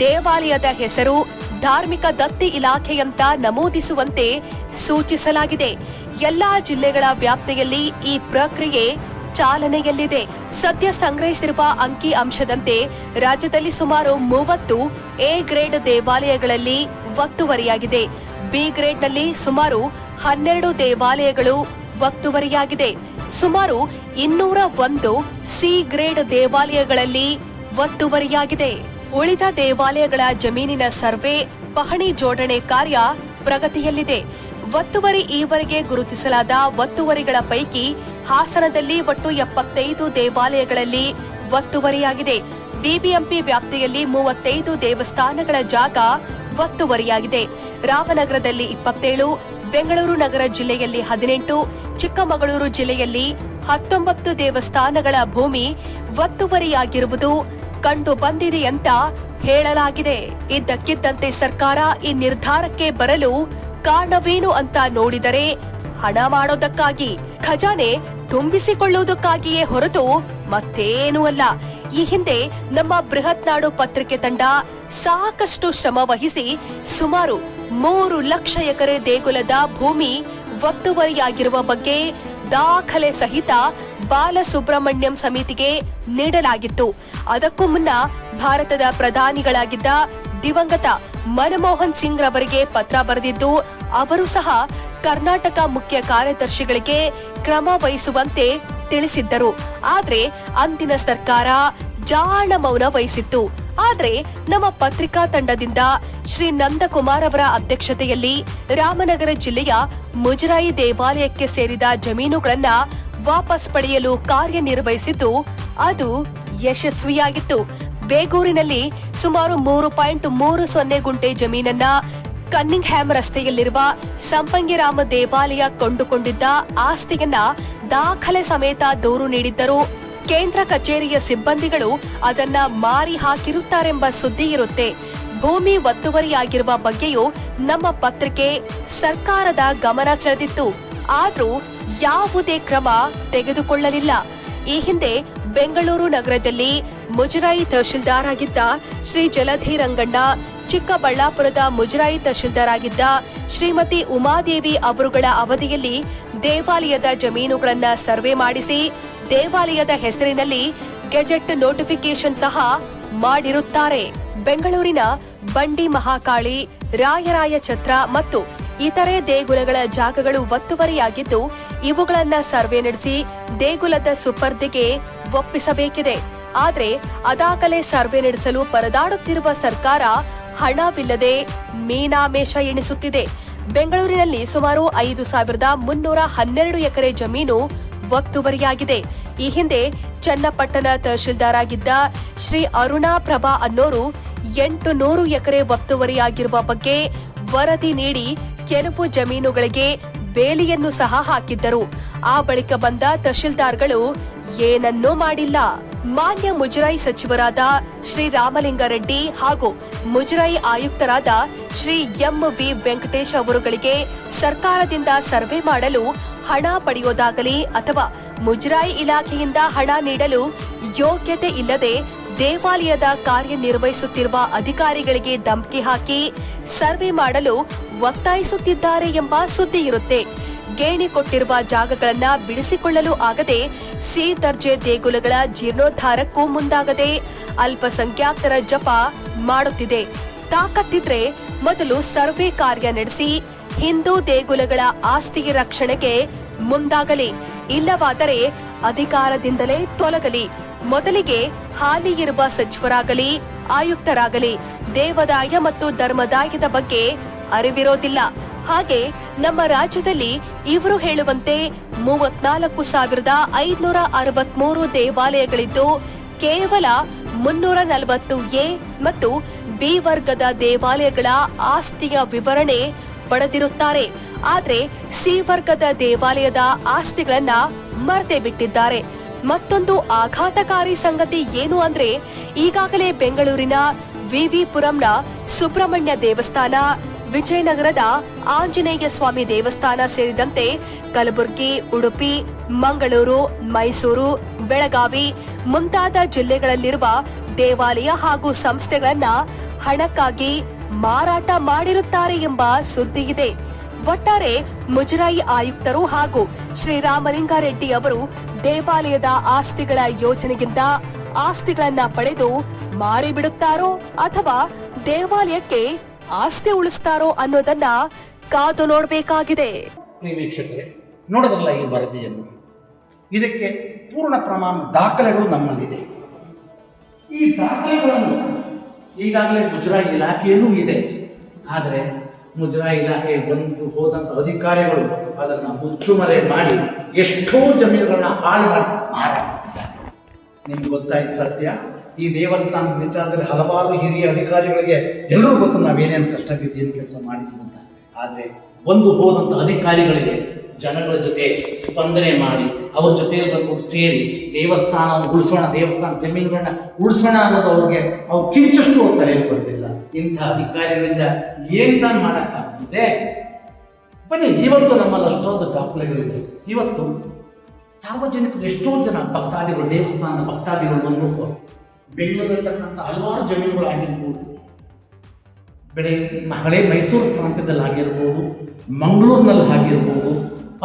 ದೇವಾಲಯದ ಹೆಸರು ಧಾರ್ಮಿಕ ದತ್ತಿ ಇಲಾಖೆಯಂತ ನಮೂದಿಸುವಂತೆ ಸೂಚಿಸಲಾಗಿದೆ. ಎಲ್ಲಾ ಜಿಲ್ಲೆಗಳ ವ್ಯಾಪ್ತಿಯಲ್ಲಿ ಈ ಪ್ರಕ್ರಿಯೆ ಚಾಲನೆಯಲ್ಲಿದೆ. ಸದ್ಯ ಸಂಗ್ರಹಿಸಿರುವ ಅಂಕಿ ಅಂಶದಂತೆ ರಾಜ್ಯದಲ್ಲಿ ಸುಮಾರು 30 ಎ ಗ್ರೇಡ್ ದೇವಾಲಯಗಳಲ್ಲಿ ಒತ್ತುವರಿಯಾಗಿದೆ. ಬಿ ಗ್ರೇಡ್ನಲ್ಲಿ ಸುಮಾರು 12 ದೇವಾಲಯಗಳು ಒತ್ತುವರಿಯಾಗಿದೆ. ಸುಮಾರು 201 ಸಿ ಗ್ರೇಡ್ ದೇವಾಲಯಗಳಲ್ಲಿ ಒತ್ತುವರಿಯಾಗಿದೆ. ಉಳಿದ ದೇವಾಲಯಗಳ ಜಮೀನಿನ ಸರ್ವೆ, ಪಹಣಿ ಜೋಡಣೆ ಕಾರ್ಯ ಪ್ರಗತಿಯಲ್ಲಿದೆ. ಒತ್ತುವರಿ ಈವರೆಗೆ ಗುರುತಿಸಲಾದ ಒತ್ತುವರಿಗಳ ಪೈಕಿ ಹಾಸನದಲ್ಲಿ ಒಟ್ಟು 75 ದೇವಾಲಯಗಳಲ್ಲಿ ಒತ್ತುವರಿಯಾಗಿದೆ. ಬಿಬಿಎಂಪಿ ವ್ಯಾಪ್ತಿಯಲ್ಲಿ 35 ದೇವಸ್ಥಾನಗಳ ಜಾಗ ಒತ್ತುವರಿಯಾಗಿದೆ. ರಾಮನಗರದಲ್ಲಿ 27, ಬೆಂಗಳೂರು ನಗರ ಜಿಲ್ಲೆಯಲ್ಲಿ 18, ಚಿಕ್ಕಮಗಳೂರು ಜಿಲ್ಲೆಯಲ್ಲಿ 19 ದೇವಸ್ಥಾನಗಳ ಭೂಮಿ ಒತ್ತುವರಿಯಾಗಿರುವುದು ಕಂಡು ಬಂದಿದೆ ಅಂತ ಹೇಳಲಾಗಿದೆ. ಇದ್ದಕ್ಕಿದ್ದಂತೆ ಸರ್ಕಾರ ಈ ನಿರ್ಧಾರಕ್ಕೆ ಬರಲು ಕಾರಣವೇನು ಅಂತ ನೋಡಿದರೆ ಹಣ ಮಾಡೋದಕ್ಕಾಗಿ, ಖಜಾನೆ ತುಂಬಿಸಿಕೊಳ್ಳುವುದಕ್ಕಾಗಿಯೇ ಹೊರತು ಮತ್ತೇನೂ ಅಲ್ಲ. ಈ ಹಿಂದೆ ನಮ್ಮ ಬೃಹತ್ ನಾಡು ಪತ್ರಿಕೆ ತಂಡ ಸಾಕಷ್ಟು ಶ್ರಮ ವಹಿಸಿ ಸುಮಾರು 3 ಲಕ್ಷ ಎಕರೆ ದೇಗುಲದ ಭೂಮಿ ಒತ್ತುವರಿಯಾಗಿರುವ ಬಗ್ಗೆ ದಾಖಲೆ ಸಹಿತ ಬಾಲಸುಬ್ರಹ್ಮಣ್ಯಂ ಸಮಿತಿಗೆ ನೀಡಲಾಗಿತ್ತು. ಅದಕ್ಕೂ ಮುನ್ನ ಭಾರತದ ಪ್ರಧಾನಿಗಳಾಗಿದ್ದ ದಿವಂಗತ ಮನಮೋಹನ್ ಸಿಂಗ್ ರವರಿಗೆ ಪತ್ರ ಬರೆದಿದ್ದು ಅವರು ಸಹ ಕರ್ನಾಟಕ ಮುಖ್ಯ ಕಾರ್ಯದರ್ಶಿಗಳಿಗೆ ಕ್ರಮ ವಹಿಸುವಂತೆ ತಿಳಿಸಿದ್ದರು. ಆದ್ರೆ ಅಂದಿನ ಸರ್ಕಾರ ಜಾಣ ಮೌನ ವಹಿಸಿತ್ತು. ಆದ್ರೆ ನಮ್ಮ ಪತ್ರಿಕಾ ತಂಡದಿಂದ ಶ್ರೀ ನಂದಕುಮಾರ್ ಅವರ ಅಧ್ಯಕ್ಷತೆಯಲ್ಲಿ ರಾಮನಗರ ಜಿಲ್ಲೆಯ ಮುಜರಾಯಿ ದೇವಾಲಯಕ್ಕೆ ಸೇರಿದ ಜಮೀನುಗಳನ್ನ ವಾಪಸ್ ಪಡೆಯಲು ಕಾರ್ಯನಿರ್ವಹಿಸಿದ್ದು ಅದು ಯಶಸ್ವಿಯಾಗಿತ್ತು. ಬೇಗೂರಿನಲ್ಲಿ ಸುಮಾರು 3.30 ಗುಂಟೆ ಜಮೀನನ್ನ ಕನ್ನಿಂಗ್ಹ್ಯಾಮ್ ರಸ್ತೆಯಲ್ಲಿರುವ ಸಂಪಂಗಿರಾಮ ದೇವಾಲಯ ಕೊಂಡುಕೊಂಡಿದ್ದ ಆಸ್ತಿಯನ್ನ ದಾಖಲೆ ಸಮೇತ ದೂರು ನೀಡಿದ್ದರು. ಕೇಂದ್ರ ಕಚೇರಿಯ ಸಿಬ್ಬಂದಿಗಳು ಅದನ್ನ ಮಾರಿ ಹಾಕಿರುತ್ತಾರೆಂಬ ಸುದ್ದಿ ಇರುತ್ತೆ. ಭೂಮಿ ಒತ್ತುವರಿಯಾಗಿರುವ ಬಗ್ಗೆಯೂ ನಮ್ಮ ಪತ್ರಿಕೆ ಸರ್ಕಾರದ ಗಮನ ಸೆಳೆದಿತ್ತು. ಆದ್ರೂ ಯಾವುದೇ ಕ್ರಮ ತೆಗೆದುಕೊಳ್ಳಲಿಲ್ಲ. ಈ ಹಿಂದೆ ಬೆಂಗಳೂರು ನಗರದಲ್ಲಿ ಮುಜರಾಯಿ ತಹಶೀಲ್ದಾರ್ ಆಗಿದ್ದ ಶ್ರೀ ಜಲಧಿ ರಂಗಣ್ಣ, ಚಿಕ್ಕಬಳ್ಳಾಪುರದ ಮುಜರಾಯಿ ತಹಶೀಲ್ದಾರ್ ಆಗಿದ್ದ ಶ್ರೀಮತಿ ಉಮಾದೇವಿ ಅವರುಗಳ ಅವಧಿಯಲ್ಲಿ ದೇವಾಲಯದ ಜಮೀನುಗಳನ್ನ ಸರ್ವೆ ಮಾಡಿಸಿ ದೇವಾಲಯದ ಹೆಸರಿನಲ್ಲಿ ಗೆಜೆಟ್ ನೋಟಿಫಿಕೇಶನ್ ಸಹ ಮಾಡಿರುತ್ತಾರೆ. ಬೆಂಗಳೂರಿನ ಬಂಡಿ ಮಹಾಕಾಳಿ, ರಾಯರಾಯ ಛತ್ರ ಮತ್ತು ಇತರೆ ದೇಗುಲಗಳ ಜಾಗಗಳು ಒತ್ತುವರಿಯಾಗಿದ್ದು ಇವುಗಳನ್ನ ಸರ್ವೆ ನಡೆಸಿ ದೇಗುಲದ ಸುಪರ್ದಿಗೆ ಒಪ್ಪಿಸಬೇಕಿದೆ. ಆದ್ರೆ ಅದಾಗಲೇ ಸರ್ವೆ ನಡೆಸಲು ಪರದಾಡುತ್ತಿರುವ ಸರ್ಕಾರ ಹಣವಿಲ್ಲದೆ ಮೀನಾಮೇಷ ಎಣಿಸುತ್ತಿದೆ. ಬೆಂಗಳೂರಿನಲ್ಲಿ ಸುಮಾರು 5,312 ಎಕರೆ ಜಮೀನು ಒತ್ತುವರಿಯಾಗಿದೆ. ಈ ಹಿಂದೆ ಚನ್ನಪಟ್ಟಣ ತಹಶೀಲ್ದಾರ್ ಆಗಿದ್ದ ಶ್ರೀ ಅರುಣಾ ಪ್ರಭಾ ಅನ್ನೋರು 800 ಎಕರೆ ಒತ್ತುವರಿಯಾಗಿರುವ ಬಗ್ಗೆ ವರದಿ ನೀಡಿ ಕೆಲವು ಜಮೀನುಗಳಿಗೆ ಬೇಲಿಯನ್ನು ಸಹ ಹಾಕಿದ್ದರು. ಆ ಬಳಿಕ ಬಂದ ತಹಶೀಲ್ದಾರ್ಗಳು ಏನನ್ನೂ ಮಾಡಿಲ್ಲ. ಮಾನ್ಯ ಮುಜರಾಯಿ ಸಚಿವರಾದ ಶ್ರೀ ರಾಮಲಿಂಗಾರೆಡ್ಡಿ ಹಾಗೂ ಮುಜರಾಯಿ ಆಯುಕ್ತರಾದ ಶ್ರೀ ಎಂ.ವಿ. ವೆಂಕಟೇಶ್ ಅವರುಗಳಿಗೆ ಸರ್ಕಾರದಿಂದ ಸರ್ವೆ ಮಾಡಲು ಹಣ ಪಡೆಯೋದಾಗಲಿ ಅಥವಾ ಮುಜರಾಯಿ ಇಲಾಖೆಯಿಂದ ಹಣ ನೀಡಲು ಯೋಗ್ಯತೆ ಇಲ್ಲದೆ ದೇವಾಲಯದ ಕಾರ್ಯನಿರ್ವಹಿಸುತ್ತಿರುವ ಅಧಿಕಾರಿಗಳಿಗೆ ಧಮಕಿ ಹಾಕಿ ಸರ್ವೆ ಮಾಡಲು ಒತ್ತಾಯಿಸುತ್ತಿದ್ದಾರೆ ಎಂಬ ಸುದ್ದಿ ಇರುತ್ತೆ. ಗೇಣಿ ಕೊಟ್ಟಿರುವ ಜಾಗಗಳನ್ನ ಬಿಡಿಸಿಕೊಳ್ಳಲು ಆಗದೆ ಸಿ ದರ್ಜೆ ದೇಗುಲಗಳ ಜೀರ್ಣೋದ್ಧಾರಕ್ಕೂ ಮುಂದಾಗದೆ ಅಲ್ಪಸಂಖ್ಯಾತರ ಜಪ ಮಾಡುತ್ತಿದೆ. ತಾಕತ್ತಿದ್ರೆ ಮೊದಲು ಸರ್ವೆ ಕಾರ್ಯ ನಡೆಸಿ ಹಿಂದೂ ದೇಗುಲಗಳ ಆಸ್ತಿ ರಕ್ಷಣೆಗೆ ಮುಂದಾಗಲಿ, ಇಲ್ಲವಾದರೆ ಅಧಿಕಾರದಿಂದಲೇ ತೊಲಗಲಿ. ಮೊದಲಿಗೆ ಹಾಲಿ ಇರುವ ಸಚಿವರಾಗಲಿ ಆಯುಕ್ತರಾಗಲಿ ದೇವಾದಾಯ ಮತ್ತು ಧರ್ಮದಾಯದ ಬಗ್ಗೆ ಅರಿವಿರೋದಿಲ್ಲ. ಹಾಗೆ ನಮ್ಮ ರಾಜ್ಯದಲ್ಲಿ ಇವರು ಹೇಳುವಂತೆ 34,563 ದೇವಾಲಯಗಳಿದ್ದು ಕೇವಲ 340 ಎ ಮತ್ತು ಬಿ ವರ್ಗದ ದೇವಾಲಯಗಳ ಆಸ್ತಿಯ ವಿವರಣೆ ಪಡೆದಿರುತ್ತಾರೆ. ಆದ್ರೆ ಸಿ ವರ್ಗದ ದೇವಾಲಯದ ಆಸ್ತಿಗಳನ್ನ ಮರೆತೇ ಬಿಟ್ಟಿದ್ದಾರೆ. ಮತ್ತೊಂದು ಆಘಾತಕಾರಿ ಸಂಗತಿ ಏನು ಅಂದ್ರೆ ಈಗಾಗಲೇ ಬೆಂಗಳೂರಿನ ವಿವಿ ಪುರಂನ ಸುಬ್ರಹ್ಮಣ್ಯ ದೇವಸ್ಥಾನ, ವಿಜಯನಗರದ ಆಂಜನೇಯ ಸ್ವಾಮಿ ದೇವಸ್ಥಾನ ಸೇರಿದಂತೆ ಕಲಬುರಗಿ, ಉಡುಪಿ, ಮಂಗಳೂರು, ಮೈಸೂರು, ಬೆಳಗಾವಿ ಮುಂತಾದ ಜಿಲ್ಲೆಗಳಲ್ಲಿರುವ ದೇವಾಲಯ ಹಾಗೂ ಸಂಸ್ಥೆಗಳನ್ನ ಹಣಕ್ಕಾಗಿ ಮಾರಾಟ ಮಾಡಿರುತ್ತಾರೆ ಎಂಬ ಸುದ್ದಿ ಇದೆ. ಒಟ್ಟಾರೆ ಮುಜರಾಯಿ ಆಯುಕ್ತರು ಹಾಗೂ ಶ್ರೀರಾಮಲಿಂಗಾರೆಡ್ಡಿ ಅವರು ದೇವಾಲಯದ ಆಸ್ತಿಗಳ ಯೋಜನೆಗಿಂತ ಆಸ್ತಿಗಳನ್ನ ಪಡೆದು ಮಾರಿಬಿಡುತ್ತಾರೋ ಅಥವಾ ದೇವಾಲಯಕ್ಕೆ ಆಸ್ತಿ ಉಳಿಸ್ತಾರೋ ಅನ್ನೋದನ್ನ ಕಾದು ನೋಡಬೇಕಾಗಿದೆ. ವೀಕ್ಷಕರೇ, ನೋಡಿದ್ರಲ್ಲ ಈ ವರದಿಯನ್ನು. ಇದಕ್ಕೆ ಪೂರ್ಣ ಪ್ರಮಾಣ ದಾಖಲೆಗಳು ನಮ್ಮಲ್ಲಿದೆ. ಈ ದಾಖಲೆಗಳನ್ನು ಈಗಾಗಲೇ ಮುಜರಾಯಿ ಇಲಾಖೆಯಲ್ಲೂ ಇದೆ. ಆದರೆ ಮುಜರಾಯಿ ಇಲಾಖೆ ಬಂದು ಹೋದಂಥ ಅಧಿಕಾರಿಗಳು ಅದನ್ನು ಮುಚ್ಚುಮರೆ ಮಾಡಿ ಎಷ್ಟೋ ಜಮೀನುಗಳನ್ನ ಹಾಳು ಮಾಡಿ ಮಾರಾಟ ಮಾಡಿದ್ದಾರೆ. ನಿಮ್ಗೆ ಗೊತ್ತಾಯ್ತು ಸತ್ಯ. ಈ ದೇವಸ್ಥಾನದ ವಿಚಾರದಲ್ಲಿ ಹಲವಾರು ಹಿರಿಯ ಅಧಿಕಾರಿಗಳಿಗೆ ಎಲ್ಲರೂ ಗೊತ್ತು ನಾವೇನೇನು ಕಷ್ಟ ಬಿದ್ದು ಏನು ಕೆಲಸ ಮಾಡಿದ್ದೀವಿ ಅಂತ. ಆದರೆ ಬಂದು ಹೋದಂಥ ಅಧಿಕಾರಿಗಳಿಗೆ ಜನಗಳ ಜೊತೆ ಸ್ಪಂದನೆ ಮಾಡಿ ಅವ್ರ ಜೊತೆಯಲ್ಲಿ ಸೇರಿ ದೇವಸ್ಥಾನವನ್ನು ಉಳಿಸೋಣ, ದೇವಸ್ಥಾನ ಜಮೀನುಗಳನ್ನ ಉಳಿಸೋಣ ಅನ್ನೋದು ಅವ್ರಿಗೆ ಅವ್ರು ಕಿಂಚಷ್ಟು ಅವ್ರು ತಲೆಯಲ್ಲಿ ಬರ್ತಿಲ್ಲ. ಇಂಥ ಅಧಿಕಾರಿಗಳಿಂದ ಏನ್ ತಾನು ಮಾಡೋಕ್ಕಾಗ್ತದೆ? ಬನ್ನಿ, ಇವತ್ತು ನಮ್ಮಲ್ಲಿ ಅಷ್ಟೊಂದು ದಾಖಲೆಗಳಿದೆ. ಇವತ್ತು ಸಾರ್ವಜನಿಕರು ಎಷ್ಟೋ ಜನ ಭಕ್ತಾದಿಗಳು, ದೇವಸ್ಥಾನದ ಭಕ್ತಾದಿಗಳು ಬಂದು ಬೆಂಗಳೂರಲ್ಲಿರ್ತಕ್ಕಂಥ ಹಲವಾರು ಜಮೀನುಗಳಾಗಿರ್ಬೋದು, ಹಳೆ ಮೈಸೂರು ಪ್ರಾಂತ್ಯದಲ್ಲಿ ಆಗಿರ್ಬೋದು, ಮಂಗಳೂರಿನಲ್ಲಿ ಆಗಿರ್ಬೋದು,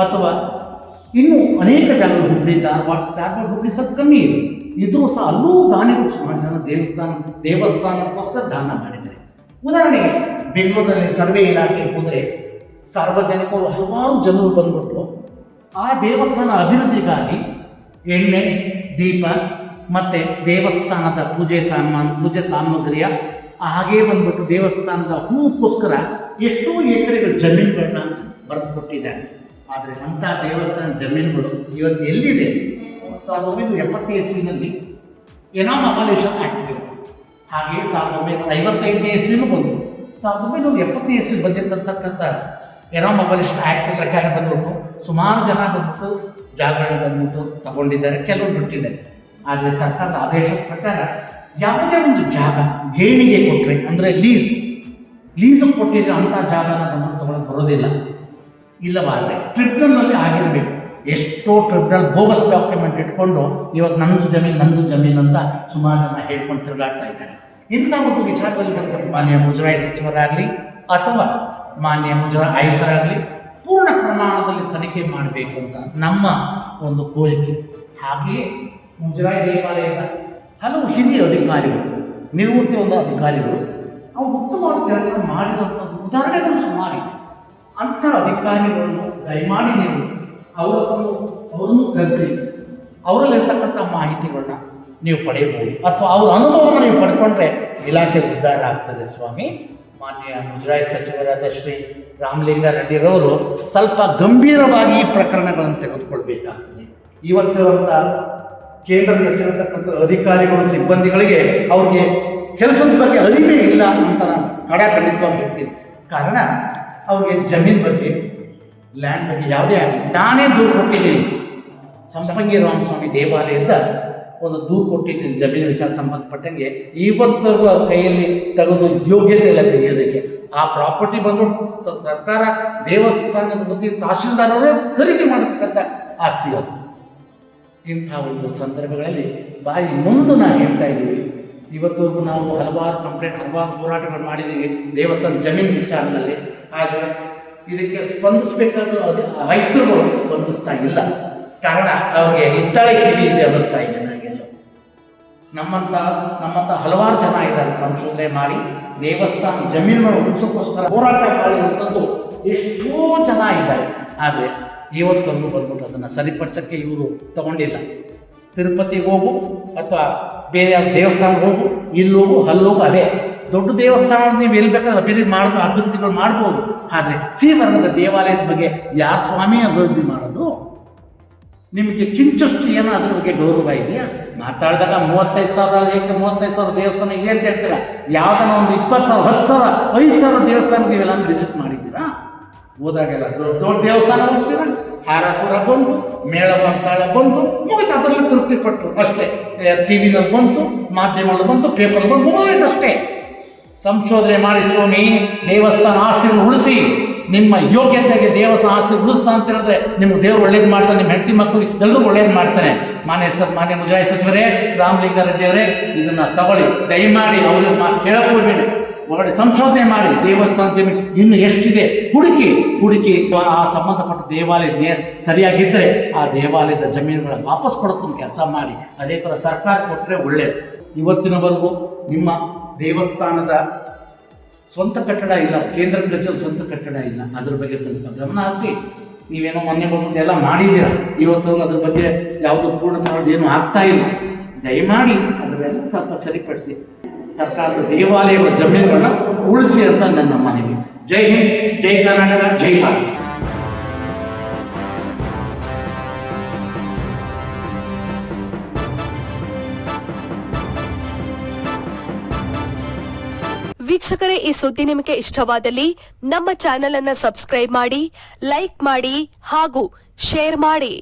ಅಥವಾ ಇನ್ನೂ ಅನೇಕ ಜಾಗಗಳು ಹುಬ್ಬಳ್ಳಿ, ಧಾರವಾಡ ಹುಬ್ಬಳ್ಳಿ ಸ್ವಲ್ಪ ಕಮ್ಮಿ ಇದೆ. ಇದ್ರೂ ಸಹ ಅಲ್ಲೂ ದಾನಿಗಳು ಸುಮಾರು ಜನ ದೇವಸ್ಥಾನಕ್ಕೋಸ್ಕರ ದಾನ ಮಾಡಿದ್ದಾರೆ. ಉದಾಹರಣೆಗೆ ಬೆಂಗಳೂರಿನಲ್ಲಿ ಸರ್ವೆ ಇಲಾಖೆ ಹೋದರೆ ಸಾರ್ವಜನಿಕರು ಹಲವಾರು ಜನರು ಬಂದ್ಬಿಟ್ಟು ಆ ದೇವಸ್ಥಾನ ಅಭಿವೃದ್ಧಿಗಾಗಿ ಎಣ್ಣೆ ದೀಪ ಮತ್ತು ದೇವಸ್ಥಾನದ ಪೂಜೆ ಸಾಮಗ್ರಿಯ ಹಾಗೇ ಬಂದ್ಬಿಟ್ಟು ದೇವಸ್ಥಾನದ ಹೂಕ್ಕೋಸ್ಕರ ಎಷ್ಟೋ ಎಕರೆಗಳ ಜಮೀನುಗಳನ್ನ ಬರೆದುಕೊಟ್ಟಿದ್ದಾರೆ. ಆದರೆ ಅಂಥ ದೇವಸ್ಥಾನ ಜಮೀನುಗಳು ಇವತ್ತು ಎಲ್ಲಿದೆ? 1970 ಇಸ್ವಿನಲ್ಲಿ ಎನಾಮ್ ಅಬಾಲಿಷನ್ ಆ್ಯಕ್ಟ್ ಇದೆ. ಹಾಗೆ 1955 ಇಸ್ವಿನೂ ಬಂತು. 1970 ಇಸ್ವಿ ಬಂದಿರತಕ್ಕಂಥ ಎನಾಮ್ ಅಬಾಲಿಷನ್ ಆ್ಯಕ್ಟ್ ಪ್ರಕಾರ ಬಂದ್ಬಿಟ್ಟು ಸುಮಾರು ಜನ ಬಂದ್ಬಿಟ್ಟು ಜಾಗಗಳನ್ನ ಬಂದ್ಬಿಟ್ಟು ತಗೊಂಡಿದ್ದಾರೆ, ಕೆಲವರು ಬಿಟ್ಟಿದ್ದಾರೆ. ಆದರೆ ಸರ್ಕಾರದ ಆದೇಶದ ಪ್ರಕಾರ ಯಾವುದೇ ಒಂದು ಜಾಗ ಗೇಣಿಗೆ ಕೊಟ್ಟರೆ, ಅಂದರೆ ಲೀಸು ಕೊಟ್ಟಿದ್ರೆ ಅಂಥ ಜಾಗನ ಬಂದ್ಬಿಟ್ಟು ತಗೊಳ್ಳೋಕೆ ಬರೋದಿಲ್ಲ. ಇಲ್ಲವಾದರೆ ಟ್ರಿಬ್ಯುನಲ್ನಲ್ಲಿ ಆಗಿರಬೇಕು. ಎಷ್ಟೋ ಟ್ರಿಬ್ಯುನಲ್ ಬೋಗಸ್ ಡಾಕ್ಯುಮೆಂಟ್ ಇಟ್ಕೊಂಡು ಇವತ್ತು ನಂದು ಜಮೀನು ಅಂತ ಸುಮಾರು ಜನ ಹೇಳ್ಕೊಂಡು ತಿರುಗಾಡ್ತಾ ಇದ್ದಾರೆ. ಇಂಥ ಒಂದು ವಿಚಾರದಲ್ಲಿ ಮಾನ್ಯ ಮುಜರಾಯಿ ಸಚಿವರಾಗಲಿ ಅಥವಾ ಮಾನ್ಯ ಮುಜರಾಯಿ ಆಯುಕ್ತರಾಗಲಿ ಪೂರ್ಣ ಪ್ರಮಾಣದಲ್ಲಿ ತನಿಖೆ ಮಾಡಬೇಕು ಅಂತ ನಮ್ಮ ಒಂದು ಕೋರಿಕೆ. ಹಾಗೆಯೇ ಮುಜರಾಯಿ ದೇವಾಲಯದ ಹಲವು ಹಿರಿಯ ಅಧಿಕಾರಿಗಳು, ನಿವೃತ್ತಿ ಒಂದು ಅಧಿಕಾರಿಗಳು, ಅವರು ಉತ್ತಮವಾದ ಕೆಲಸ ಮಾಡಿರುವಂಥ ಉದಾಹರಣೆಗಳು ಸುಮಾರಿದೆ. ಅಂಥ ಅಧಿಕಾರಿಗಳನ್ನು ದಯಮಾಡಿ ನೀವು ಅವರನ್ನು ಕರೆಸಿ ಅವರಲ್ಲಿರ್ತಕ್ಕಂಥ ಮಾಹಿತಿಗಳನ್ನ ನೀವು ಪಡೆಯಬಹುದು, ಅಥವಾ ಅವ್ರ ಅನುಭವವನ್ನು ನೀವು ಪಡ್ಕೊಂಡ್ರೆ ಇಲಾಖೆ ಉದ್ಧಾರ ಆಗ್ತದೆ. ಸ್ವಾಮಿ, ಮಾನ್ಯ ಮುಜರಾಯಿ ಸಚಿವರಾದ ಶ್ರೀ ರಾಮಲಿಂಗಾರೆಡ್ಡಿರವರು ಸ್ವಲ್ಪ ಗಂಭೀರವಾಗಿ ಈ ಪ್ರಕರಣಗಳನ್ನು ತೆಗೆದುಕೊಳ್ಬೇಕಾಗ್ತದೆ. ಇವತ್ತಿರುವಂಥ ಕೇಂದ್ರ ಕಚೇರಿರ್ತಕ್ಕಂಥ ಅಧಿಕಾರಿಗಳು ಸಿಬ್ಬಂದಿಗಳಿಗೆ ಅವ್ರಿಗೆ ಕೆಲಸದ ಬಗ್ಗೆ ಅರಿವೇ ಇಲ್ಲ ಅಂತ ನಾನು ಖಂಡಿತವಾಗಿ ಹೇಳ್ತೀನಿ. ಕಾರಣ ಅವ್ರಿಗೆ ಜಮೀನು ಬಗ್ಗೆ, ಲ್ಯಾಂಡ್ ಬಗ್ಗೆ ಯಾವುದೇ ಆಗಲಿ, ನಾನೇ ದೂರು ಕೊಟ್ಟಿದ್ದೀನಿ. ಸಂಪಂಗಿ ರಾಮಸ್ವಾಮಿ ದೇವಾಲಯದ ಒಂದು ದೂರು ಕೊಟ್ಟಿದ್ದೀನಿ ಜಮೀನು ವಿಚಾರ ಸಂಬಂಧಪಟ್ಟಂಗೆ. ಇವತ್ತರೆಗೂ ಅವ್ರ ಕೈಯಲ್ಲಿ ತೆಗೆದು ಯೋಗ್ಯತೆ ಇಲ್ಲ ತೆಗೆಯೋದಕ್ಕೆ. ಆ ಪ್ರಾಪರ್ಟಿ ಬಂದ್ಬಿಟ್ಟು ಸರ್ಕಾರ ದೇವಸ್ಥಾನದ ವತಿ ತಹಶೀಲ್ದಾರ್ ಅವರೇ ಖರೀದಿ ಮಾಡತಕ್ಕಂಥ ಆಸ್ತಿ ಅದು. ಇಂಥ ಒಂದು ಸಂದರ್ಭಗಳಲ್ಲಿ ಬಾಯಿ ಮುಂದೆ ನಾವು ಹೇಳ್ತಾ ಇದ್ದೀವಿ. ಇವತ್ತವರೆಗೂ ನಾವು ಹಲವಾರು ಹೋರಾಟಗಳು ಮಾಡಿದ್ದೀವಿ ದೇವಸ್ಥಾನ ಜಮೀನು ವಿಚಾರದಲ್ಲಿ. ಆದರೆ ಇದಕ್ಕೆ ಸ್ಪಂದಿಸಬೇಕಾದ ರೈತರುಗಳು ಸ್ಪಂದಿಸ್ತಾ ಇಲ್ಲ. ಕಾರಣ ಅವ್ರಿಗೆ ಹಿತ್ತಾಳೆ ಕಿವಿ ಇದೆ ಅನ್ನಿಸ್ತಾ ಇದೆ ನನಗೆಲ್ಲ. ನಮ್ಮಂಥ ಹಲವಾರು ಜನ ಇದ್ದಾರೆ ಸಂಶೋಧನೆ ಮಾಡಿ ದೇವಸ್ಥಾನ ಜಮೀನುಗಳನ್ನು ಉಳಿಸೋಕ್ಕೋಸ್ಕರ ಹೋರಾಟ ಮಾಡಿರುವಂಥದ್ದು ಎಷ್ಟೋ ಜನ ಇದ್ದಾರೆ. ಆದರೆ ಇವತ್ತೊಂದು ಬಂದ್ಬಿಟ್ಟು ಅದನ್ನು ಸರಿಪಡಿಸೋಕ್ಕೆ ಇವರು ತಗೊಂಡಿಲ್ಲ. ತಿರುಪತಿಗೆ ಹೋಗು ಅಥವಾ ಬೇರೆ ಯಾವ ದೇವಸ್ಥಾನಕ್ಕೆ ಹೋಗು, ಇಲ್ಲೋಗು ಅಲ್ಲೋಗು, ಅದೇ ದೊಡ್ಡ ದೇವಸ್ಥಾನ ನೀವು ಎಲ್ಲಿ ಬೇಕಾದ್ರೆ ಅಭಿವೃದ್ಧಿಗಳು ಮಾಡ್ಬೋದು. ಆದರೆ ಸಿ ವರ್ಗದ ದೇವಾಲಯದ ಬಗ್ಗೆ ಯಾರು ಸ್ವಾಮಿ ಅಭಿವೃದ್ಧಿ ಮಾಡೋದು? ನಿಮಗೆ ಕಿಂಚಷ್ಟು ಏನೋ ಅದ್ರ ಬಗ್ಗೆ ಗೌರವ ಇದೆಯಾ? ಮಾತಾಡಿದಾಗ 35,000 ದೇವಸ್ಥಾನ ಇದೆ ಅಂತ ಹೇಳ್ತೀರಾ. ಯಾವುದನ್ನ ಒಂದು 20,000, 10,000, 5,000 ದೇವಸ್ಥಾನ ನೀವೆಲ್ಲ ವಿಸಿಟ್ ಮಾಡಿದ್ದೀರಾ? ಹೋದಾಗೆಲ್ಲ ದೊಡ್ಡ ದೇವಸ್ಥಾನ ಹೋಗ್ತೀರಾ, ಹಾರಪುರ ಬಂತು, ಮೇಳ ತಾಳ ಬಂತು, ಮುಗಿತು, ಅದರಲ್ಲಿ ತೃಪ್ತಿ ಪಟ್ಟರು ಅಷ್ಟೇ. ಟಿವಿನಲ್ಲಿ ಬಂತು, ಮಾಧ್ಯಮದಲ್ಲಿ ಬಂತು, ಪೇಪರ್ ಬಂತು, ಮುಗಿತು ಅಷ್ಟೇ. ಸಂಶೋಧನೆ ಮಾಡಿ ಸ್ವಾಮಿ, ದೇವಸ್ಥಾನ ಆಸ್ತಿಯನ್ನು ಉಳಿಸಿ. ನಿಮ್ಮ ಯೋಗ್ಯತೆಗೆ ದೇವಸ್ಥಾನ ಆಸ್ತಿ ಉಳಿಸ್ತಾ ಅಂತ ಹೇಳಿದ್ರೆ ನಿಮ್ಗೆ ದೇವರು ಒಳ್ಳೇದು ಮಾಡ್ತಾನೆ, ನಿಮ್ಮ ಹೆಂಡತಿ ಮಕ್ಕಳಿಗೆ ಎಲ್ಲರಿಗೂ ಒಳ್ಳೇದು ಮಾಡ್ತಾನೆ. ಮಾನ್ಯ ಮುಜರಾಯಿ ಸಚಿವರೇ, ರಾಮಲಿಂಗಾರೆಡ್ಡಿ ಅವರೇ, ಇದನ್ನು ತಗೊಳ್ಳಿ, ದಯಮಾಡಿ ಅವ್ರಿಗೆ ಕೇಳಕೊಳ್ಬೇಡಿ. ಒಳ್ಳೆ ಸಂಶೋಧನೆ ಮಾಡಿ ದೇವಸ್ಥಾನ ಜಮೀನು ಇನ್ನು ಎಷ್ಟಿದೆ ಹುಡುಕಿ ಆ ಸಂಬಂಧಪಟ್ಟ ದೇವಾಲಯ ಸರಿಯಾಗಿದ್ದರೆ ಆ ದೇವಾಲಯದ ಜಮೀನುಗಳನ್ನ ವಾಪಸ್ ಕೊಡೋದನ್ನು ಕೆಲಸ ಮಾಡಿ. ಅದೇ ಥರ ಸರ್ಕಾರ ಕೊಟ್ಟರೆ ಒಳ್ಳೆಯದು. ಇವತ್ತಿನವರೆಗೂ ನಿಮ್ಮ ದೇವಸ್ಥಾನದ ಸ್ವಂತ ಕಟ್ಟಡ ಇಲ್ಲ, ಕೇಂದ್ರ ಕಚೇರಿ ಸ್ವಂತ ಕಟ್ಟಡ ಇಲ್ಲ. ಅದ್ರ ಬಗ್ಗೆ ಸ್ವಲ್ಪ ಗಮನ ಹರಿಸಿ. ನೀವೇನೋ ಮೊನ್ನೆ ಬಂದ್ಬಿಟ್ಟು ಎಲ್ಲ ಮಾಡಿದ್ದೀರಾ, ಇವತ್ತು ಅದ್ರ ಬಗ್ಗೆ ಯಾವುದು ಪೂರ್ಣ ಮಾಡೋದು ಏನೂ ಆಗ್ತಾ ಇಲ್ಲ. ದಯಮಾಡಿ ಅದನ್ನೆಲ್ಲ ಸ್ವಲ್ಪ ಸರಿಪಡಿಸಿ ಸರ್ಕಾರದ ದೇವಾಲಯಗಳ ಜಮೀನುಗಳನ್ನ ಉಳಿಸಿ ಅಂತ ನನ್ನ ಮನವಿ. ಜೈ ಹಿಂದ್, ಜೈ ಕರ್ನಾಟಕ, ಜೈ ಭಾರತ್. ವೀಕ್ಷಕರೇ, ಈ ಸುದ್ದಿ ನಿಮಗೆ ಇಷ್ಟವಾದಲ್ಲಿ ನಮ್ಮ ಚಾನೆಲ್ ಅನ್ನು ಸಬ್ಸ್ಕ್ರೈಬ್ ಮಾಡಿ, ಲೈಕ್ ಮಾಡಿ ಹಾಗೂ ಶೇರ್ ಮಾಡಿ.